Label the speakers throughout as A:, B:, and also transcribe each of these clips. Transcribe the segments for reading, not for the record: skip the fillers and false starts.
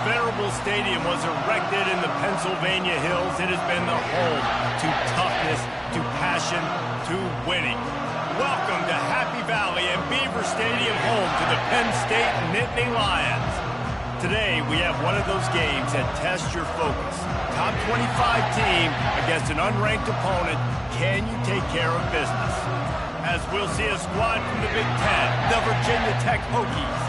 A: venerable stadium was erected in the Pennsylvania hills, it has been the home to toughness, to passion, to winning. Welcome to Happy Valley and Beaver Stadium, home to the Penn State Nittany Lions. Today, we have one of those games that tests your focus. Top 25 team against an unranked opponent. Can you take care of business? As we'll see a squad from the Big Ten, the Virginia Tech Hokies,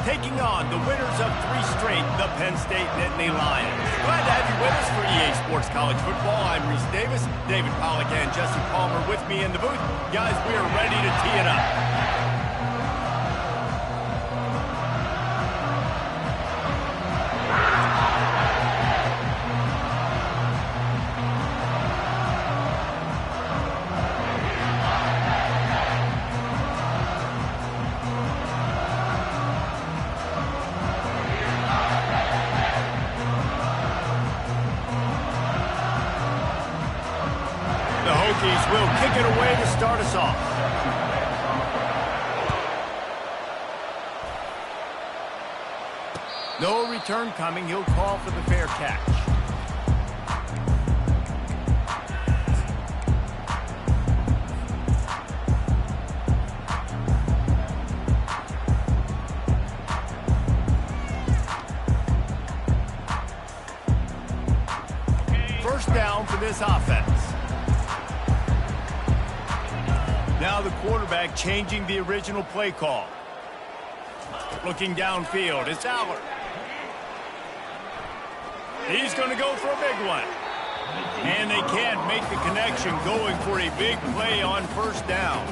A: taking on the winners of 3 straight, the Penn State Nittany Lions. Glad to have you with us for EA Sports College Football. I'm Reese Davis, David Pollack and Jesse Palmer with me in the booth. Guys, we are ready to tee it up. The Hokies will kick it away to start us off. No return coming. He'll call for the fair catch. First down for this offense. Now the quarterback changing the original play call. Looking downfield, it's Allard. He's going to go for a big one. And they can't make the connection, going for a big play on first down.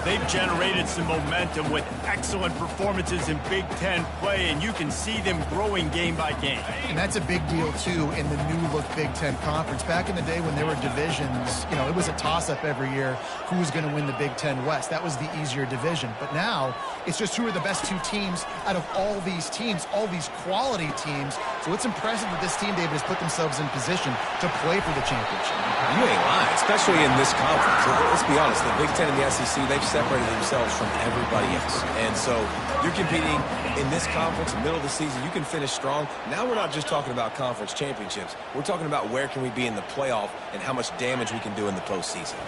A: They've generated some momentum with excellent performances in Big Ten play, and you can see them growing game by game.
B: And that's a big deal, too, in the new-look Big Ten Conference. Back in the day when there were divisions, you know, it was a toss-up every year who was going to win the Big Ten West. That was the easier division. But now it's just who are the best 2 teams out of all these teams, all these quality teams. So it's impressive that this team, David, has put themselves in position to play for the championship.
C: You ain't lying, especially in this conference. Let's be honest, the Big Ten and the SEC, they've separated themselves from everybody else. And so you're competing in this conference, middle of the season. You can finish strong. Now we're not just talking about conference championships. We're talking about where can we be in the playoff and how much damage we can do in the postseason.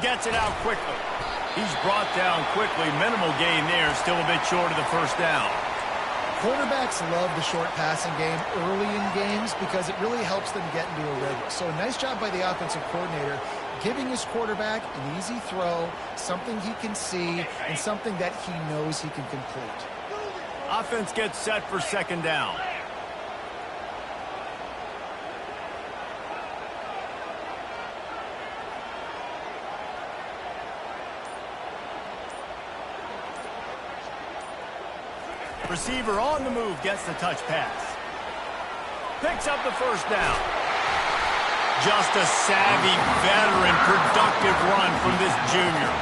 A: Gets it out quickly. He's brought down quickly. Minimal gain there, still a bit short of the first down.
B: Quarterbacks love the short passing game early in games because it really helps them get into a rhythm. So a nice job by the offensive coordinator giving his quarterback an easy throw, something he can see, and something that he knows he can complete.
A: Offense gets set for second down. Receiver on the move, gets the touch pass. Picks up the first down. Just a savvy, veteran, productive run from this junior.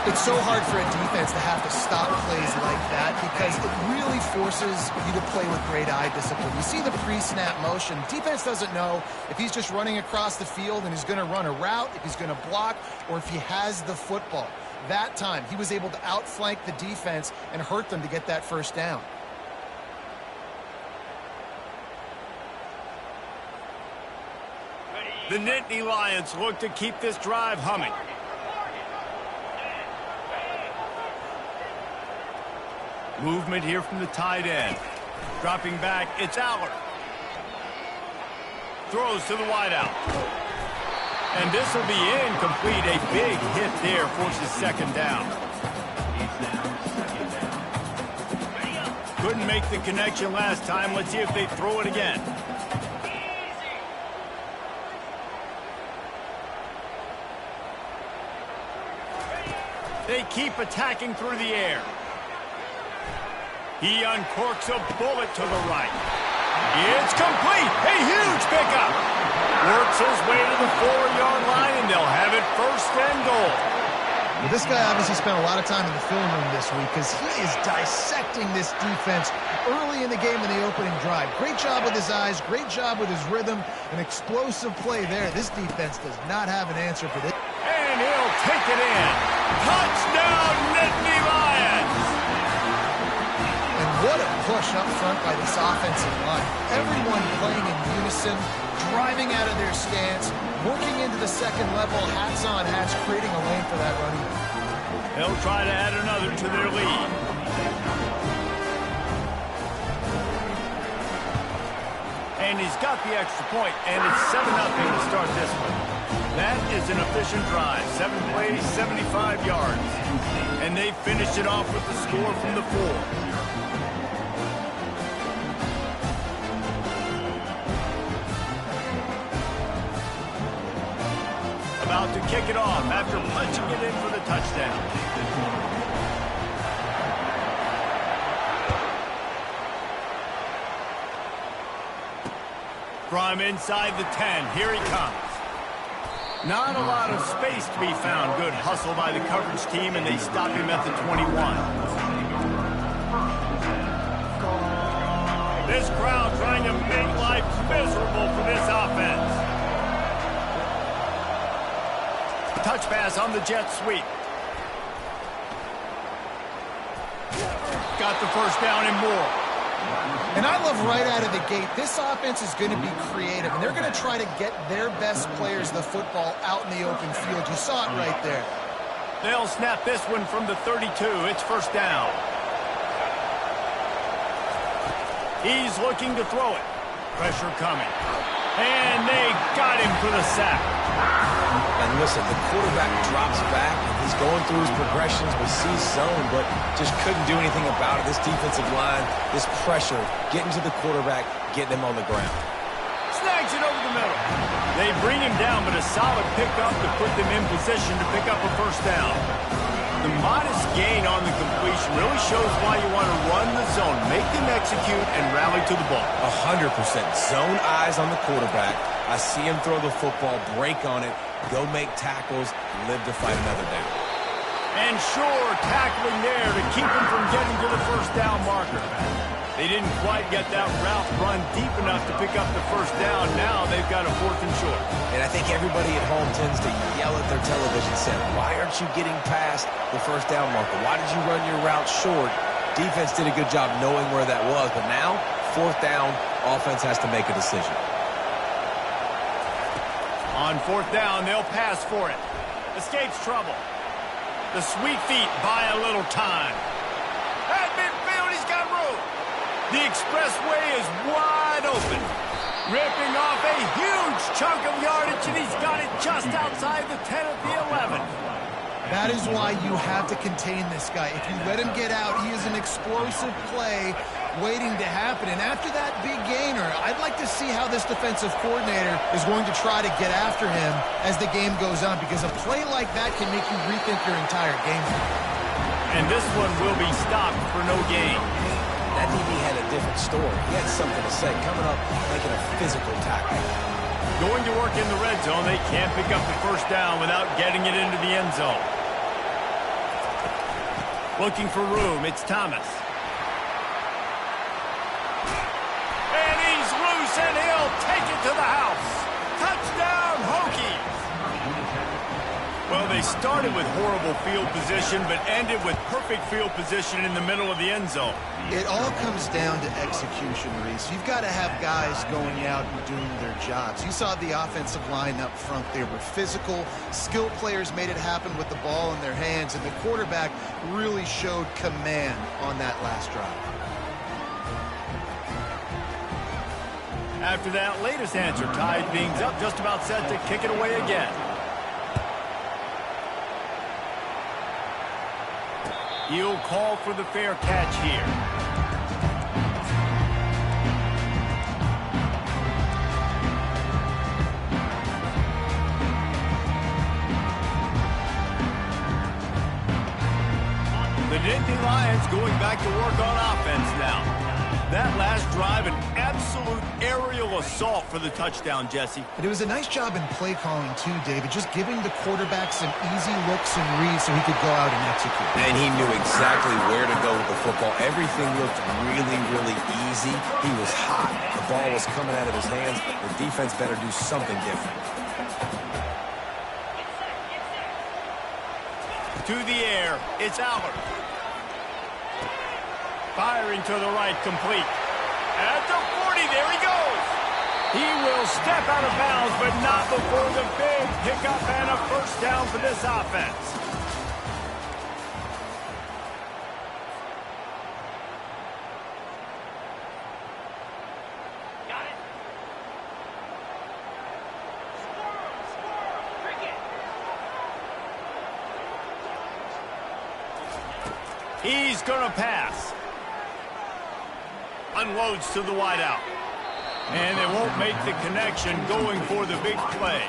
B: It's so hard for a defense to have to stop plays like that because it really forces you to play with great eye discipline. You see the pre-snap motion. Defense doesn't know if he's just running across the field and he's going to run a route, if he's going to block, or if he has the football. That time, he was able to outflank the defense and hurt them to get that first down.
A: The Nittany Lions look to keep this drive humming. Movement here from the tight end. Dropping back, it's Allard. Throws to the wideout. And this will be incomplete. A big hit there, forces second down. Couldn't make the connection last time. Let's see if they throw it again. They keep attacking through the air. He uncorks a bullet to the right. It's complete. A huge pickup. Works his way to the 4-yard line, and they'll have it first and goal.
B: Well, this guy obviously spent a lot of time in the film room this week because he is dissecting this defense early in the game in the opening drive. Great job with his eyes, great job with his rhythm, an explosive play there. This defense does not have an answer for this.
A: And he'll take it in. Touchdown, Nittany Lions!
B: And What a push up front by this offensive line. Everyone playing in unison, driving out of their stance, working into the second level, hats on hats, creating a lane for that running back.
A: They'll try to add another to their lead. And he's got the extra point, and it's 7-0 to start this one. That is an efficient drive. 7 plays, 75 yards. And they finished it off with the score from the 4. About to kick it off after punching it in for the touchdown. From inside the 10, here he comes. Not a lot of space to be found. Good hustle by the coverage team, and they stop him at the 21. This crowd trying to make life miserable for this offense. Touch pass on the jet sweep. Got the first down and more.
B: And I love right out of the gate, this offense is going to be creative, and they're going to try to get their best players the football out in the open field. You saw it right there.
A: They'll snap this one from the 32. It's first down. He's looking to throw it. Pressure coming. And they got him for the sack.
C: And listen, the quarterback drops back, and he's going through his progressions with C-zone, but just couldn't do anything about it. This defensive line, this pressure, getting to the quarterback, getting him on the ground.
A: Snags it over the middle. They bring him down, but a solid pickup to put them in position to pick up a first down. The modest gain on the completion really shows why you want to run the zone, make them execute, and rally to the ball.
C: 100%. Zone eyes on the quarterback. I see him throw the football, break on it, go make tackles, live to fight another down.
A: And sure, tackling there to keep him from getting to the first down marker. They didn't quite get that route run deep enough to pick up the first down. Now they've got a 4th and short.
C: And I think everybody at home tends to yell at their television set, why aren't you getting past the first down marker? Why did you run your route short? Defense did a good job knowing where that was, but now, 4th down, offense has to make a decision.
A: On 4th down, they'll pass for it. Escapes trouble. The sweet feet buy a little time. At midfield, he's got room. The expressway is wide open. Ripping off a huge chunk of yardage, and he's got it just outside the 10 at the 11.
B: That is why you have to contain this guy. If you let him get out, he is an explosive play waiting to happen. And after that big gainer, I'd like to see how this defensive coordinator is going to try to get after him as the game goes on, because a play like that can make you rethink your entire game.
A: And this one will be stopped for no gain.
C: That DB had a different story. He had something to say, coming up, making a physical tackle.
A: Going to work in the red zone. They can't pick up the first down without getting it into the end zone. Looking for room. It's Thomas. And he's loose, and he'll take it to the house. Touchdown, Hokies. Well, they started with horrible field position, but ended with perfect field position in the middle of the end zone.
B: It all comes down to execution, Reese. You've got to have guys going out and doing their jobs. You saw the offensive line up front. They were physical. Skilled players made it happen with the ball in their hands, and the quarterback really showed command on that last drive.
A: After that latest answer tied things up, just about set to kick it away again. He'll call for the fair catch here. The Nittany Lions going back to work on offense now. That last drive, an absolute aerial assault for the touchdown, Jesse.
B: And it was a nice job in play calling, too, David, just giving the quarterback some easy looks and reads so he could go out and execute.
C: And he knew exactly where to go with the football. Everything looked really, really easy. He was hot. The ball was coming out of his hands. The defense better do something different.
A: To the air, it's Allard. Firing to the right, complete. At the 40, there he goes. He will step out of bounds, but not before the big pickup and a first down for this offense. He's going to pass. Unloads to the wideout. And they won't make the connection going for the big play.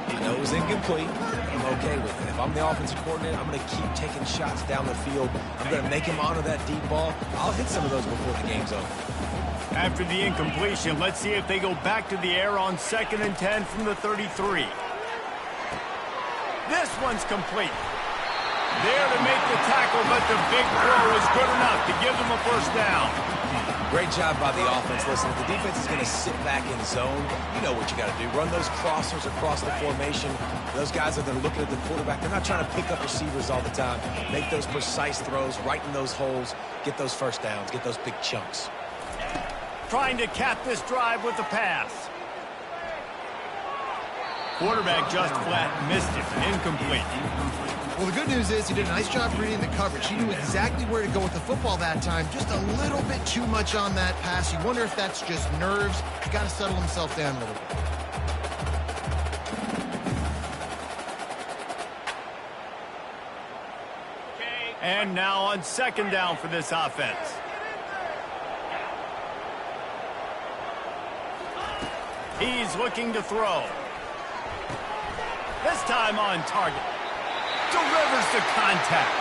C: He knows incomplete. I'm okay with it. If I'm the offensive coordinator, I'm going to keep taking shots down the field. I'm going to make him honor that deep ball. I'll hit some of those before the game's over.
A: After the incompletion, let's see if they go back to the air on 2nd and 10 from the 33. This one's complete. There to make the tackle, but the big throw is good enough to give them a first down.
C: Great job by the offense. Listen, if the defense is going to sit back in zone, you know what you got to do. Run those crossers across the formation. Those guys that are looking at the quarterback, they're not trying to pick up receivers all the time. Make those precise throws, right in those holes, get those first downs, get those big chunks.
A: Trying to cap this drive with the pass. Quarterback just flat missed it. Incomplete.
B: Well, the good news is he did a nice job reading the coverage. He knew exactly where to go with the football that time. Just a little bit too much on that pass. You wonder if that's just nerves. He's got to settle himself down a little bit.
A: And now on 2nd down for this offense. He's looking to throw. This time on target. Delivers the contact.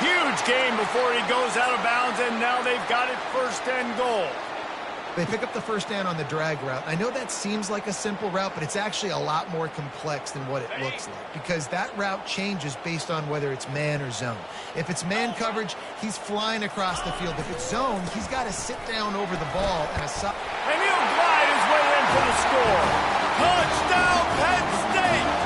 A: Huge gain before he goes out of bounds, and now they've got it 1st and goal.
B: They pick up the first down on the drag route. I know that seems like a simple route, but it's actually a lot more complex than what it looks like because that route changes based on whether it's man or zone. If it's man coverage, he's flying across the field. If it's zone, he's got to sit down over the ball and
A: and he'll glide his way in for the score. Touchdown, Penn State!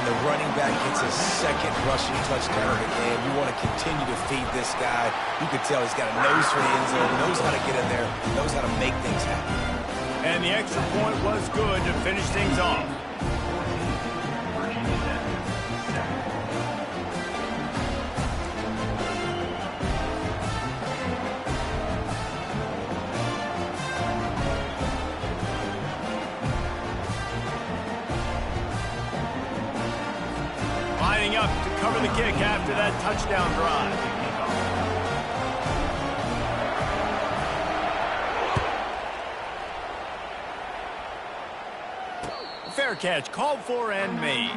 C: The running back gets his 2nd rushing touchdown of the game. You want to continue to feed this guy. You can tell he's got a nose for the end zone, knows how to get in there, knows how to make things happen.
A: And the extra point was good to finish things off. Up to cover the kick after that touchdown drive. Fair catch called for and made.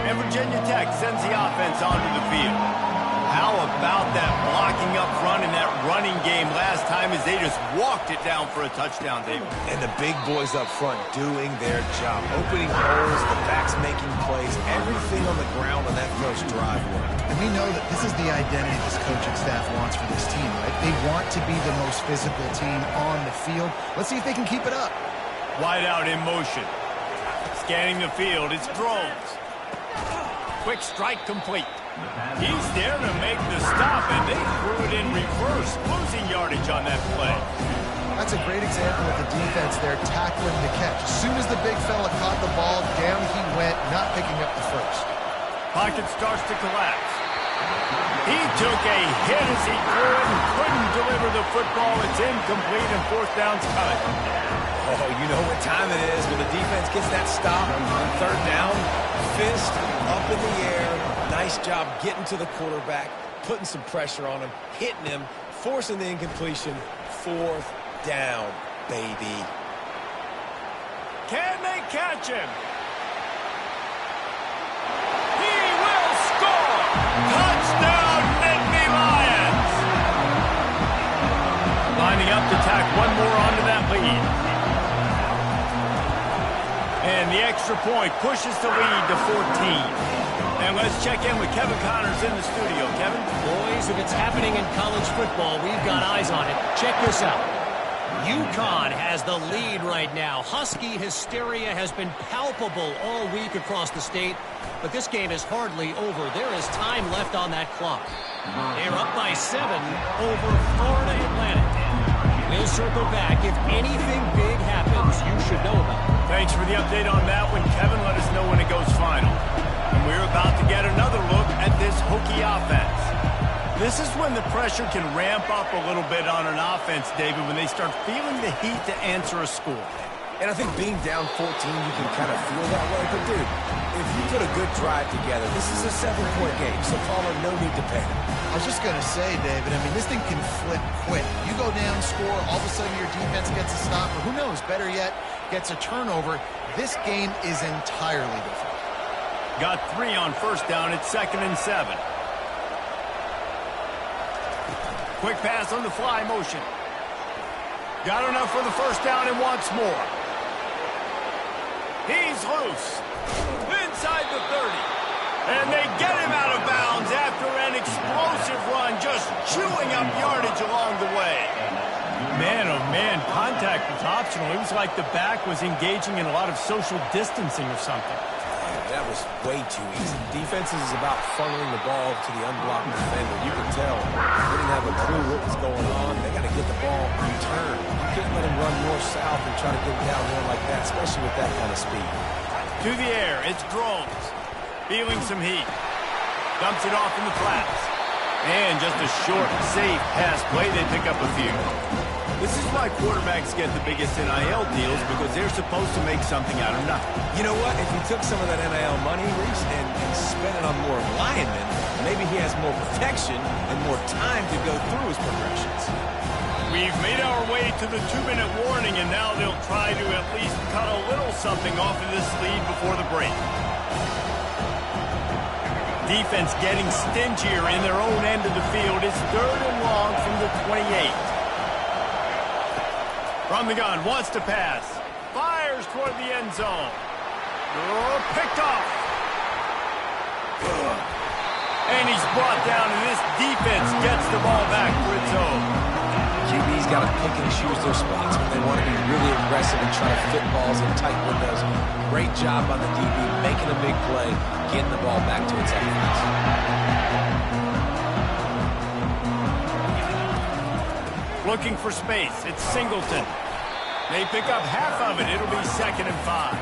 A: And Virginia Tech sends the offense onto the field. How about that blocking up front in that running game last time as they just walked it down for a touchdown, David?
C: And the big boys up front doing their job. Opening holes, the backs making plays, everything on the ground on that first drive worked.
B: And we know that this is the identity this coaching staff wants for this team, right? They want to be the most physical team on the field. Let's see if they can keep it up.
A: Wide out in motion. Scanning the field, it's throws. Quick strike complete. He's there to make the stop, and they threw it in reverse, losing yardage on that play.
B: That's a great example of the defense there tackling the catch. As soon as the big fella caught the ball, down he went, not picking up the first.
A: Pocket starts to collapse. He took a hit as he threw it and couldn't deliver the football. It's incomplete, and 4th down's coming.
C: Oh, you know what time it is when the defense gets that stop. 3rd down, fist up in the air. Nice job getting to the quarterback, putting some pressure on him, hitting him, forcing the incompletion. 4th down, baby.
A: Can they catch him? He will score! Touchdown, Nittany Lions! Lining up to tack one more onto that lead. And the extra point pushes the lead to 14. And let's check in with Kevin Connors in the studio. Kevin?
D: Boys, if it's happening in college football, we've got eyes on it. Check this out. UConn has the lead right now. Husky hysteria has been palpable all week across the state, but this game is hardly over. There is time left on that clock. They're up by 7 over Florida Atlantic. We'll circle back. If anything big happens, you should know about it.
A: Thanks for the update on that one, Kevin. Let us know when it goes final. And we're about to get another look at this Hokie offense. This is when the pressure can ramp up a little bit on an offense, David, when they start feeling the heat to answer a score.
C: And I think being down 14, you can kind of feel that way. But, dude, if you put a good drive together, this is a 7-point game, so Paula, no need to panic.
B: I was just going to say, David, I mean, this thing can flip quick. You go down, score, all of a sudden your defense gets a stop, or who knows, better yet, gets a turnover. This game is entirely different.
A: Got 3 on first down. It's 2nd and 7. Quick pass on the fly motion. Got enough for the first down and wants more. He's loose. Inside the 30. And they get him out of bounds after an explosive run, just chewing up yardage along the way. Man, oh man, contact was optional. It was like the back was engaging in a lot of social distancing or something.
C: That was way too easy. Defenses is about funneling the ball to the unblocked defender. You can tell they didn't have a clue what was going on. They got to get the ball returned. You can't let them run north-south and try to get down there like that, especially with that kind of speed.
A: To the air, it's Drones. Feeling some heat. Dumps it off in the flats. And just a short, safe pass play. They pick up a few. This is why quarterbacks get the biggest NIL deals, because they're supposed to make something out of nothing.
C: You know what? If he took some of that NIL money, Reese, and spent it on more linemen, maybe he has more protection and more time to go through his progressions.
A: We've made our way to the 2-minute warning, and now they'll try to at least cut a little something off of this lead before the break. Defense getting stingier in their own end of the field. It's 3rd and long from the 28. From the gun, wants to pass. Fires toward the end zone. Oh, picked off. And he's brought down, and this defense gets the ball back for its own.
C: QB's got to pick and choose their spots when they want to be really aggressive and try to fit balls in tight windows. Great job on the DB, making a big play, getting the ball back to its offense.
A: Looking for space. It's Singleton. They pick up half of it. It'll be 2nd and 5.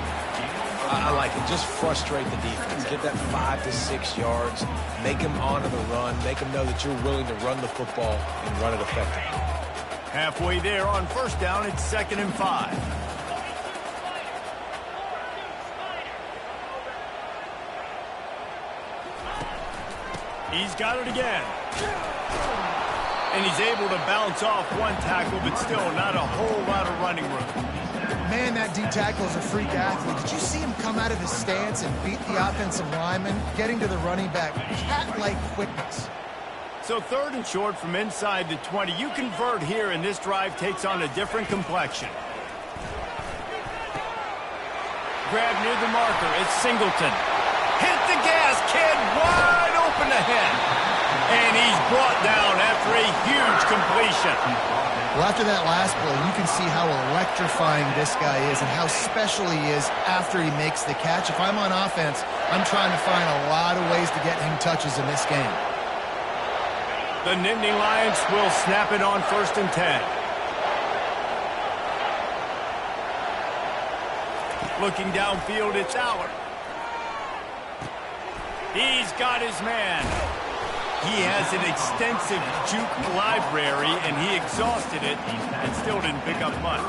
C: I like it. Just frustrate the defense. Get that 5 to 6 yards. Make them honor the run. Make them know that you're willing to run the football and run it effectively.
A: Halfway there on first down. It's 2nd and 5. He's got it again. And he's able to bounce off one tackle, but still not a whole lot of running room.
B: Man, that D tackle is a freak athlete. Did you see him come out of his stance and beat the offensive lineman, getting to the running back? Cat-like quickness.
A: So 3rd and short from inside the 20. You convert here, and this drive takes on a different complexion. Grab near the marker. It's Singleton. Hit the gas, kid. Wide open ahead. And he's brought down after a huge completion.
B: Well, after that last play, you can see how electrifying this guy is and how special he is after he makes the catch. If I'm on offense, I'm trying to find a lot of ways to get him touches in this game.
A: The Nittany Lions will snap it on 1st and 10. Looking downfield, it's Aller. He's got his man. He has an extensive juke library, and he exhausted it and still didn't pick up much.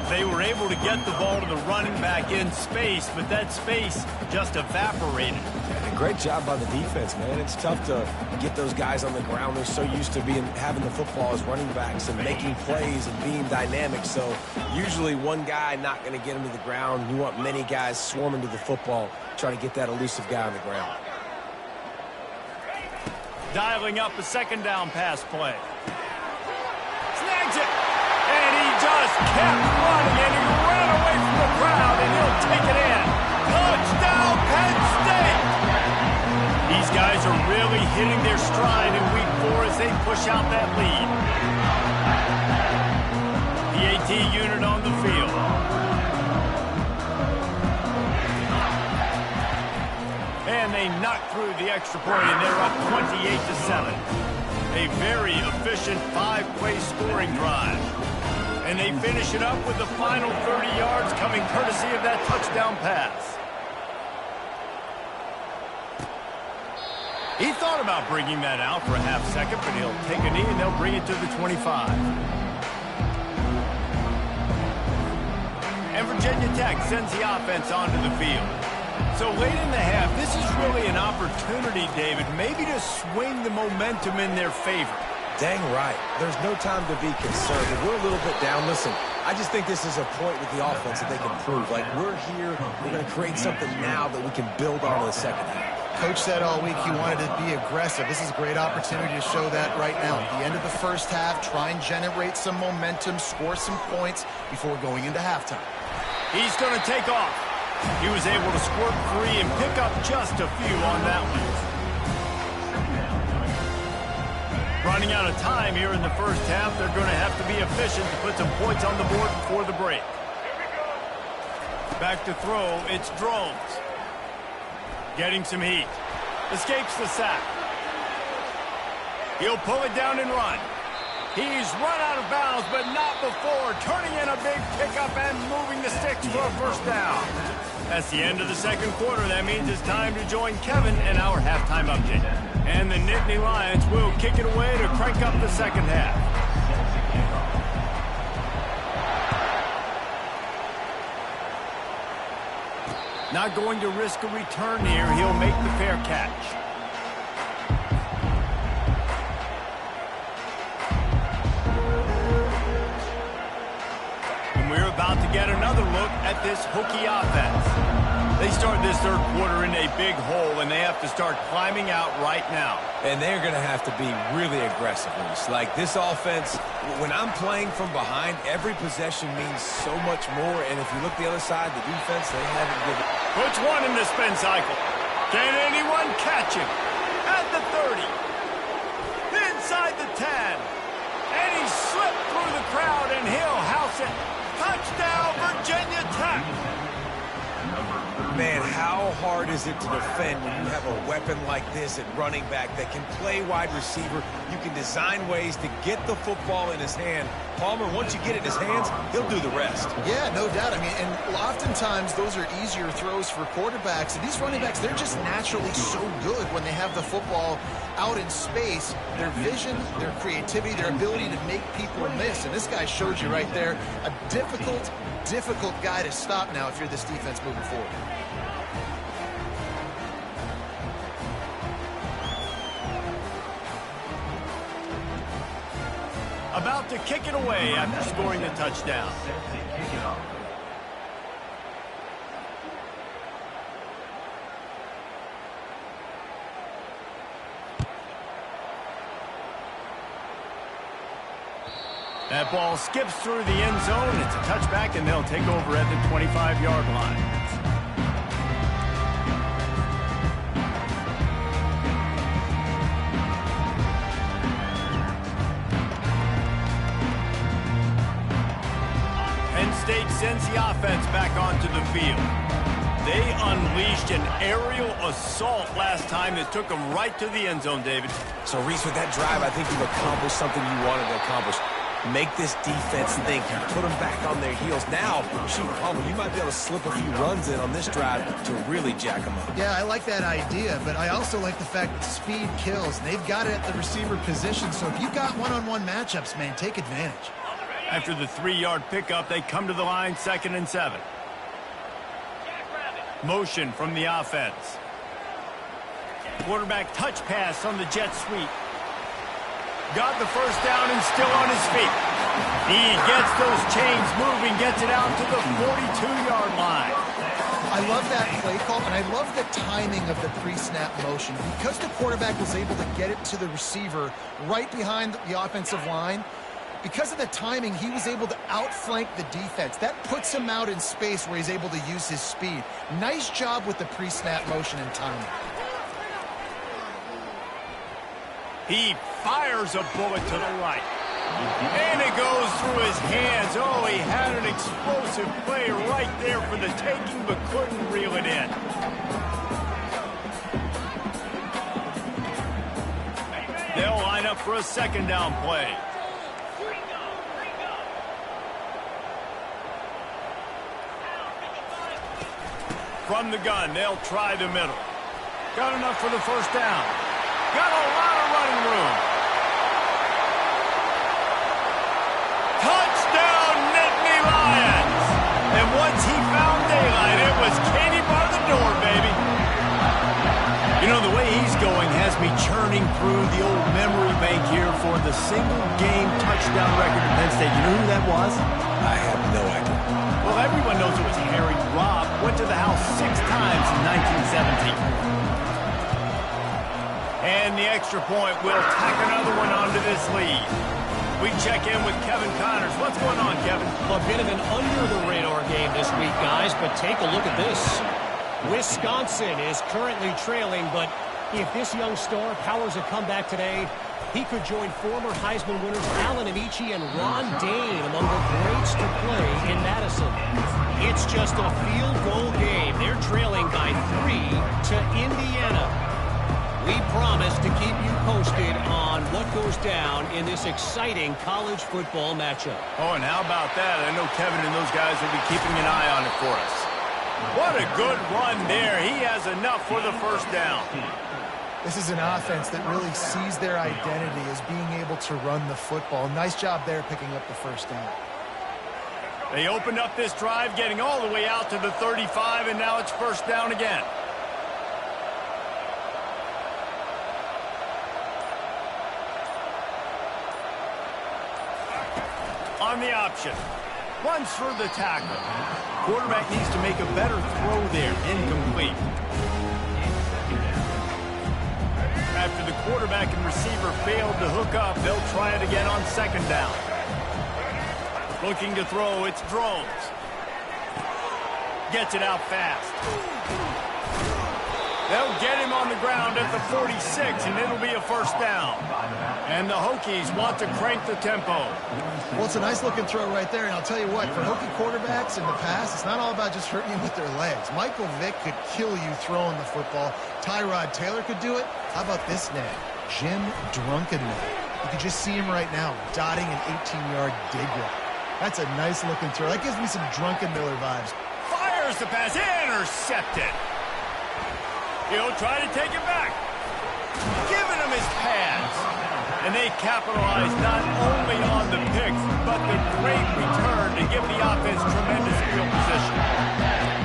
A: They were able to get the ball to the running back in space, but that space just evaporated.
C: And great job by the defense, man. It's tough to get those guys on the ground. They're so used to having the football as running backs and making plays and being dynamic. So usually one guy not going to get him to the ground. You want many guys swarming to the football, trying to get that elusive guy on the ground.
A: Dialing up a 2nd down pass play. Snags it. And he just kept running, and he ran away from the crowd, and he'll take it in. Touchdown, Penn State! These guys are really hitting their stride in week 4 as they push out that lead. The PAT unit on the field. And they knock through the extra point, and they're up 28-7. A very efficient 5-play scoring drive. And they finish it up with the final 30 yards coming courtesy of that touchdown pass. He thought about bringing that out for a half second, but he'll take a knee and they'll bring it to the 25. And Virginia Tech sends the offense onto the field. So late in the half, this is really an opportunity, David, maybe to swing the momentum in their favor.
C: Dang right. There's no time to be concerned. If we're a little bit down, listen, I just think this is a point with the offense that they can prove. Like, we're here, we're going to create something now that we can build on in the second half.
B: Coach said all week he wanted to be aggressive. This is a great opportunity to show that right now. At the end of the first half, try and generate some momentum, score some points before going into halftime.
A: He's going to take off. He was able to squirt free and pick up just a few on that one. Running out of time here in the first half, they're going to have to be efficient to put some points on the board before the break. Back to throw, it's Drones. Getting some heat. Escapes the sack. He'll pull it down and run. He's run out of bounds, but not before turning in a big pickup and moving the sticks for a first down. That's the end of the second quarter. That means it's time to join Kevin in our halftime update. And the Nittany Lions will kick it away to crank up the second half. Not going to risk a return here. He'll make the fair catch. And we're about to get another look at this Hokie offense. They start this third quarter in a big hole, and they have to start climbing out right now.
C: And they're going to have to be really aggressive. Like, this offense, when I'm playing from behind, every possession means so much more. And if you look the other side, the defense, they haven't given.
A: Puts one in the spin cycle. Can anyone catch him? At the 30. Inside the 10. And he slipped through the crowd, and he'll house it. Touchdown, Virginia Tech.
C: Man, how hard is it to defend when you have a weapon like this at running back that can play wide receiver? You can design ways to get the football in his hand. Palmer, once you get it in his hands, he'll do the rest.
B: Yeah, no doubt. I mean, and oftentimes those are easier throws for quarterbacks. And these running backs, they're just naturally so good when they have the football out in space. Their vision, their creativity, their ability to make people miss. And this guy showed you right there a difficult guy to stop now if you're this defense moving forward.
A: About to kick it away after scoring the touchdown. That ball skips through the end zone. It's a touchback, and they'll take over at the 25-yard line. Penn State sends the offense back onto the field. They unleashed an aerial assault last time that took them right to the end zone, David.
C: So, Reese, with that drive, I think you've accomplished something you wanted to accomplish. Make this defense think. Put them back on their heels. Now, shoot, Palmer, you might be able to slip a few runs in on this drive to really jack them up.
B: Yeah, I like that idea, but I also like the fact that speed kills. And they've got it at the receiver position, so if you've got one-on-one matchups, man, take advantage.
A: After the 3-yard pickup, they come to the line, 2nd and 7. Motion from the offense. Quarterback touch pass on the jet sweep. Got the first down and still on his feet. He gets those chains moving, gets it out to the 42-yard line.
B: I love that play call, and I love the timing of the pre-snap motion. Because the quarterback was able to get it to the receiver right behind the offensive line, because of the timing, he was able to outflank the defense. That puts him out in space where he's able to use his speed. Nice job with the pre-snap motion and timing.
A: He fires a bullet to the right. And it goes through his hands. Oh, he had an explosive play right there for the taking, but couldn't reel it in. They'll line up for a second down play. From the gun, they'll try the middle. Got enough for the first down. Got a lot of running room. Touchdown, Nittany Lions! And once he found daylight, it was Katie bar the door, baby. You know, the way he's going has me churning through the old memory bank here for the single-game touchdown record at Penn State. You know who that was?
C: I have no idea.
A: Well, everyone knows it was Harry Robb. Went to the house 6 times in 1917. And the extra point will tack another one onto this lead. We check in with Kevin Connors. What's going on, Kevin?
D: A bit of an under-the-radar game this week, guys, but take a look at this. Wisconsin is currently trailing, but if this young star powers a comeback today, he could join former Heisman winners Alan Amici and Ron Dane among the greats to play in Madison. It's just a field goal game. They're trailing by 3 to Indiana. We promise to keep you posted on what goes down in this exciting college football matchup.
A: Oh, and how about that? I know Kevin and those guys will be keeping an eye on it for us. What a good run there. He has enough for the first down.
B: This is an offense that really sees their identity as being able to run the football. Nice job there picking up the first down.
A: They opened up this drive, getting all the way out to the 35, and now it's first down again. On the option. Runs through the tackle. Quarterback needs to make a better throw there. Incomplete. After the quarterback and receiver failed to hook up, they'll try it again on second down. Looking to throw, it's Drones. Gets it out fast. They'll get him on the ground at the 46, and it'll be a first down. And the Hokies want to crank the tempo.
B: Well, it's a nice-looking throw right there, and I'll tell you what, for Hokie quarterbacks in the past, it's not all about just hurting you with their legs. Michael Vick could kill you throwing the football. Tyrod Taylor could do it. How about this name? Jim Drunkenmiller. You can just see him right now, dotting an 18-yard dig route. That's a nice-looking throw. That gives me some Drunkenmiller vibes.
A: Fires the pass, intercepted. He'll try to take it back. Giving him his pads. And they capitalize not only on the picks, but the great return to give the offense tremendous field position.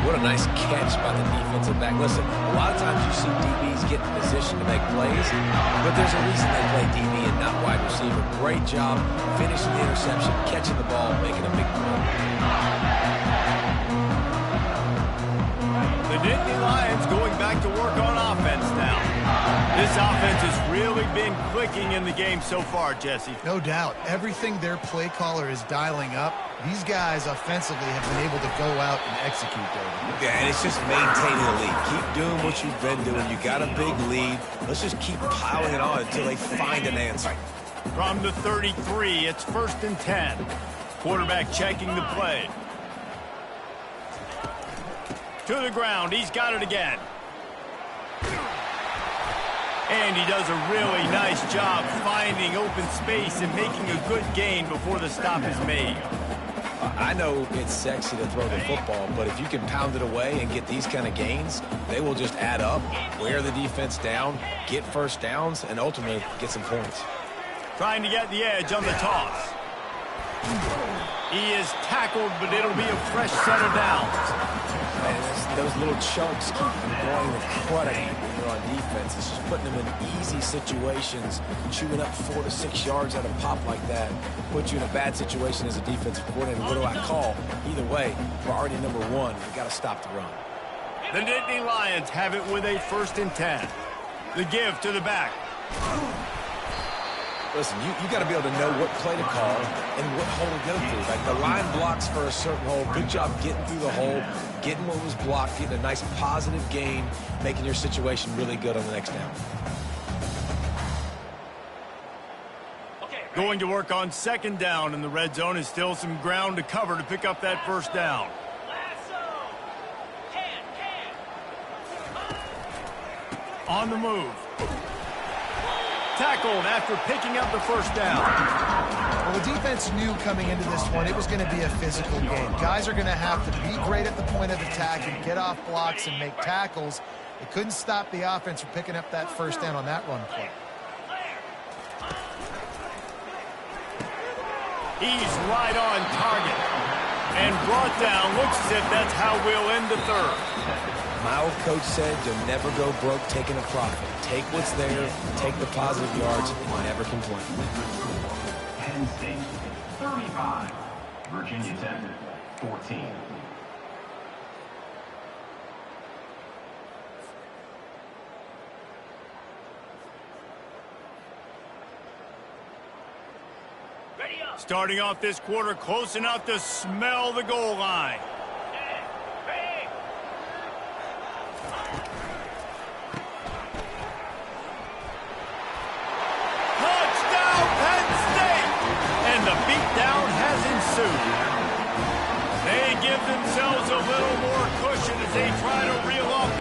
C: What a nice catch by the defensive back. Listen, a lot of times you see DBs get in position to make plays, but there's a reason they play DB and not wide receiver. Great job finishing the interception, catching the ball, making a big play.
A: The Nittany Lions going back to work on offense now. This offense has really been clicking in the game so far, Jesse.
B: No doubt. Everything their play caller is dialing up, these guys offensively have been able to go out and execute, David.
C: Yeah, and it's just maintaining the lead. Keep doing what you've been doing. You got a big lead. Let's just keep piling it on until they find an answer.
A: From the 33, it's first and 10. Quarterback checking the play. To the ground, he's got it again. And he does a really nice job finding open space and making a good gain before the stop is made.
C: I know it's sexy to throw the football, but if you can pound it away and get these kind of gains, they will just add up, wear the defense down, get first downs, and ultimately get some points.
A: Trying to get the edge on the toss. He is tackled, but it'll be a fresh set of downs.
C: And those little chunks keep going with cruddy when you're on defense. It's just putting them in easy situations, chewing up 4 to 6 yards at a pop like that. Put you in a bad situation as a defensive coordinator. What do I call? Either way, priority number one, we got to stop the run.
A: The Nittany Lions have it with a first and 10. The give to the back.
C: Listen, you got to be able to know what play to call and what hole to go through. Like the line blocks for a certain hole. Good job getting through the hole, getting what was blocked, getting a nice positive gain, making your situation really good on the next down.
E: Okay,
A: Going to work on second down in the red zone, is still some ground to cover to pick up that first down. On the move. Tackled after picking up the first down.
B: Well, the defense knew coming into this one it was going to be a physical game. Guys are going to have to be great at the point of attack and get off blocks and make tackles. It couldn't stop the offense from picking up that first down on that run play.
A: He's right on target. And brought down. Looks as if that's how we'll end the third.
C: My old coach said you'll never go broke taking a profit. Take what's there, take the positive yards, and never complain.
E: Penn State, 35. Virginia Tech, 14.
A: Starting off this quarter close enough to smell the goal line. Touchdown, Penn State! And the beatdown has ensued. They give themselves a little more cushion as they try to reel off.